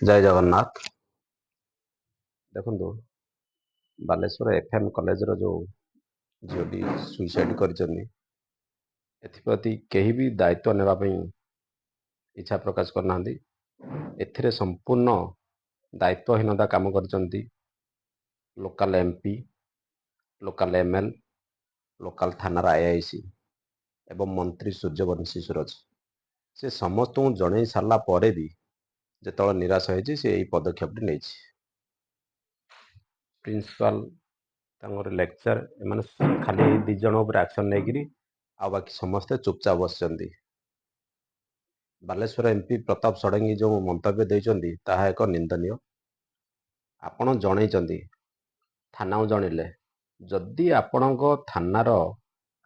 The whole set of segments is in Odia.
ଜୟ ଜଗନ୍ନାଥ। ଦେଖନ୍ତୁ, ବାଲେଶ୍ୱର FM କଲେଜର ଯେଉଁ ଝିଅଟି ସୁଇସାଇଡ୍ କରିଛନ୍ତି, ଏଥିପ୍ରତି କେହି ବି ଦାୟିତ୍ୱ ନେବା ପାଇଁ ଇଚ୍ଛା ପ୍ରକାଶ କରିନାହାନ୍ତି। ଏଥିରେ ସମ୍ପୂର୍ଣ୍ଣ ଦାୟିତ୍ୱହୀନତା କାମ କରିଛନ୍ତି local MP, local ML, local ଥାନାର IIC ଏବଂ ମନ୍ତ୍ରୀ ସୂର୍ଯ୍ୟବଂଶୀ ସୁରଜ। ସେ ସମସ୍ତଙ୍କୁ ଜଣେଇ ସାରିଲା ପରେ ବି ଯେତେବେଳେ ନିରାଶ ହୋଇଛି ସେ ଏହି ପଦକ୍ଷେପଟି ନେଇଛି। ପ୍ରିନ୍ସିପାଲ, ତାଙ୍କର ଲେକ୍ଚର, ଏମାନେ ଖାଲି ଏଇ 2 ଜଣ ଉପରେ ଆକ୍ସନ୍ ନେଇକିରି ଆଉ ବାକି ସମସ୍ତେ ଚୁପଚାପ ବସିଛନ୍ତି। ବାଲେଶ୍ୱର MP ପ୍ରତାପ ଷଡ଼ଙ୍ଗୀ ଯେଉଁ ମନ୍ତବ୍ୟ ଦେଇଛନ୍ତି ତାହା ଏକ ନିନ୍ଦନୀୟ। ଆପଣ ଜଣେଇଛନ୍ତି, ଥାନାକୁ ଜଣେଇଲେ, ଯଦି ଆପଣଙ୍କ ଥାନାର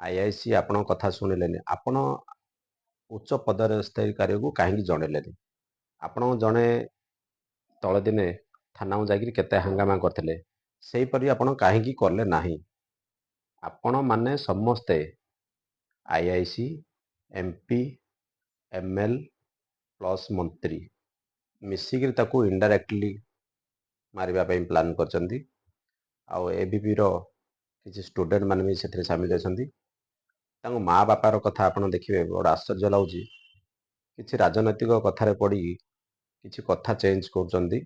IIC ଆପଣଙ୍କ କଥା ଶୁଣିଲେନି, ଆପଣ ଉଚ୍ଚ ପଦାଧିକାରୀକୁ କାହିଁକି ଜଣେଇଲେନି? ଆପଣଙ୍କ ଜଣେ ତଳେ ଦିନେ ଥାନାକୁ ଯାଇକରି କେତେ ହାଙ୍ଗାମା କରିଥିଲେ, ସେହିପରି ଆପଣ କାହିଁକି କଲେ ନାହିଁ? ଆପଣମାନେ ସମସ୍ତେ IIC, MP, ML ପ୍ଲସ୍ ମନ୍ତ୍ରୀ ମିଶିକିରି ତାକୁ ଇନଡାଇରେକ୍ଟଲି ମାରିବା ପାଇଁ ପ୍ଲାନ୍ କରିଛନ୍ତି। ଆଉ ABPର କିଛି ଷ୍ଟୁଡେଣ୍ଟ ମାନେ ବି ସେଥିରେ ସାମିଲ ଅଛନ୍ତି। ତାଙ୍କ ମା ବାପାର କଥା ଆପଣ ଦେଖିବେ, ବଡ଼ ଆଶ୍ଚର୍ଯ୍ୟ ଲାଗୁଛି। କିଛି ରାଜନୈତିକ କଥାରେ ପଡ଼ି କିଛି କଥା ଚେଞ୍ଜ କରୁଛନ୍ତି।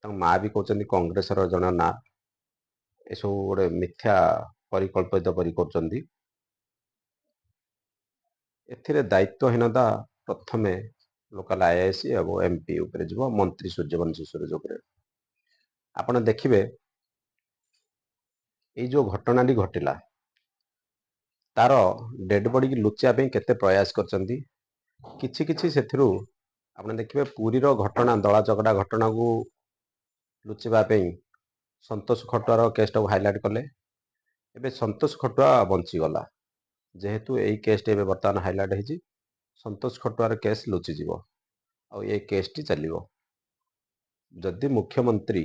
ତାଙ୍କ ମା ବି କହୁଛନ୍ତି କଂଗ୍ରେସର ଜଣେ ନାଁ। ଏସବୁ ଗୋଟେ ମିଥ୍ୟା ପରିକଳ୍ପିତ ପରି କରୁଛନ୍ତି। ଏଥିରେ ଦାୟିତ୍ୱହୀନତା ପ୍ରଥମେ ଲୋକାଲ IIC ଏବଂ MP ଉପରେ ଯିବ, ମନ୍ତ୍ରୀ ସୂର୍ଯ୍ୟବଂଶୀ ସୁରଜ ଉପରେ। ଆପଣ ଦେଖିବେ, ଏଇ ଯେଉଁ ଘଟଣାଟି ଘଟିଲା, ତାର ଡେଡ୍ ବଡିକି ଲୁଚିବା ପାଇଁ କେତେ ପ୍ରୟାସ କରିଛନ୍ତି। କିଛି ସେଥିରୁ ଆପଣ ଦେଖିବେ, ପୁରୀର ଘଟଣା, ଦଳା ଚକଟା ଘଟଣାକୁ ଲୁଚିବା ପାଇଁ ସନ୍ତୋଷ ଖଟୁଆର କେସ୍ଟାକୁ ହାଇଲାଇଟ୍ କଲେ। ଏବେ ସନ୍ତୋଷ ଖଟୁଆ ବଞ୍ଚିଗଲା। ଯେହେତୁ ଏଇ କେସ୍ଟି ଏବେ ବର୍ତ୍ତମାନ ହାଇଲାଇଟ୍ ହେଇଛି, ସନ୍ତୋଷ ଖଟୁଆର କେସ୍ ଲୁଚିଯିବ ଆଉ ଏ କେସ୍ଟି ଚାଲିବ। ଯଦି ମୁଖ୍ୟମନ୍ତ୍ରୀ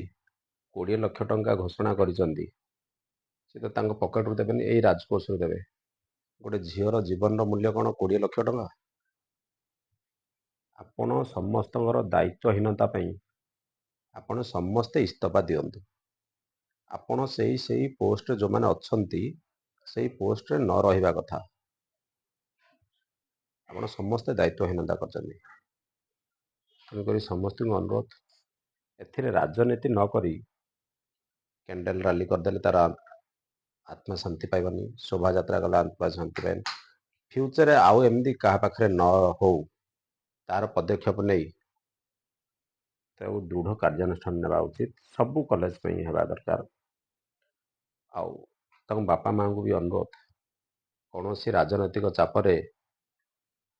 20 ଲକ୍ଷ ଟଙ୍କା ଘୋଷଣା କରିଛନ୍ତି, ସେ ତ ତାଙ୍କ ପକେଟରୁ ଦେବେନି, ଏଇ ରାଜକୋଷରୁ ଦେବେ। ଗୋଟେ ଝିଅର ଜୀବନର ମୂଲ୍ୟ କ'ଣ 20 ଲକ୍ଷ ଟଙ୍କା? ଆପଣ ସମସ୍ତଙ୍କର ଦାୟିତ୍ୱହୀନତା ପାଇଁ ଆପଣ ସମସ୍ତେ ଇସ୍ତଫା ଦିଅନ୍ତୁ। ଆପଣ ସେଇ ପୋଷ୍ଟରେ ଯେଉଁମାନେ ଅଛନ୍ତି, ସେଇ ପୋଷ୍ଟରେ ନ ରହିବା କଥା। ଆପଣ ସମସ୍ତେ ଦାୟିତ୍ୱହୀନତା କରିଛନ୍ତି। ତେଣୁକରି ସମସ୍ତଙ୍କୁ ଅନୁରୋଧ, ଏଥିରେ ରାଜନୀତି ନ କରି କ୍ୟାଣ୍ଡେଲ ରାଲି କରିଦେଲେ ତାର ଆତ୍ମା ଶାନ୍ତି ପାଇବନି, ଶୋଭାଯାତ୍ରା ଗଲେ ଆତ୍ମା ଶାନ୍ତି ପାଇବନି। ଫ୍ୟୁଚରରେ ଆଉ ଏମିତି କାହା ପାଖରେ ନ ହଉ, ତାର ପଦକ୍ଷେପ ନେଇ ତାକୁ ଦୃଢ଼ କାର୍ଯ୍ୟାନୁଷ୍ଠାନ ନେବା ଉଚିତ। ସବୁ କଲେଜ ପାଇଁ ହେବା ଦରକାର। ଆଉ ତାଙ୍କ ବାପା ମାଆଙ୍କୁ ବି ଅନୁରୋଧ, କୌଣସି ରାଜନୈତିକ ଚାପରେ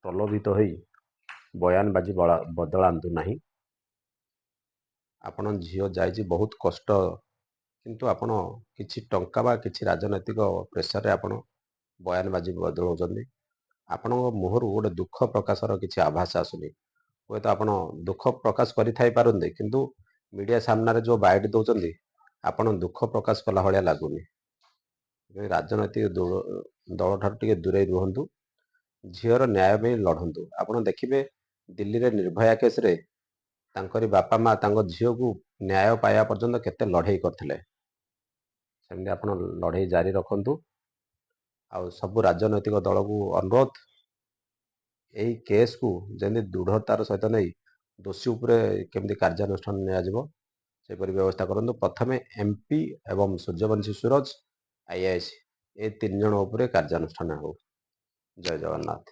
ପ୍ରଲୋଭିତ ହୋଇ ବୟାନବାଜି ବଦଳାନ୍ତୁ ନାହିଁ। ଆପଣ ଝିଅ ଯାଇଛି ବହୁତ କଷ୍ଟ, କିନ୍ତୁ ଆପଣ କିଛି ଟଙ୍କା ବା କିଛି ରାଜନୈତିକ ପ୍ରେସରରେ ଆପଣ ବୟାନବାଜି ବଦଳାଉଛନ୍ତି। ଆପଣଙ୍କ ମୁହଁରୁ ଗୋଟେ ଦୁଃଖ ପ୍ରକାଶର କିଛି ଆଭାସ ଆସୁନି। ହୁଏତ ଆପଣ ଦୁଃଖ ପ୍ରକାଶ କରିଥାଇ ପାରନ୍ତି, କିନ୍ତୁ ମିଡ଼ିଆ ସାମ୍ନାରେ ଯେଉଁ ବାଇଟ୍ ଦେଉଛନ୍ତି, ଆପଣ ଦୁଃଖ ପ୍ରକାଶ କଲା ଭଳିଆ ଲାଗୁନି। ରାଜନୈତିକ ଦଳଠାରୁ ଟିକେ ଦୂରେଇ ରୁହନ୍ତୁ। ଝିଅର ନ୍ୟାୟ ପାଇଁ ଲଢ଼ନ୍ତୁ। ଆପଣ ଦେଖିବେ, ଦିଲ୍ଲୀରେ ନିର୍ଭୟା କେସ୍ରେ ତାଙ୍କରି ବାପା ମା ତାଙ୍କ ଝିଅକୁ ନ୍ୟାୟ ପାଇବା ପର୍ଯ୍ୟନ୍ତ କେତେ ଲଢ଼େଇ କରିଥିଲେ। ସେମିତି ଆପଣ ଲଢ଼େଇ ଜାରି ରଖନ୍ତୁ। ଆଉ ସବୁ ରାଜନୈତିକ ଦଳକୁ ଅନୁରୋଧ, ଏହି କେସ୍କୁ ଯେମିତି ଦୃଢ଼ତାର ସହିତ ନେଇ ଦୋଷୀ ଉପରେ କେମିତି କାର୍ଯ୍ୟାନୁଷ୍ଠାନ ନିଆଯିବ, ସେପରି ବ୍ୟବସ୍ଥା କରନ୍ତୁ। ପ୍ରଥମେ MP ଏବଂ ସୂର୍ଯ୍ୟବଂଶୀ ସୁରଜ, IIC, ଏ 3 ଜଣ ଉପରେ କାର୍ଯ୍ୟାନୁଷ୍ଠାନ ହେଉ। ଜୟ ଜଗନ୍ନାଥ।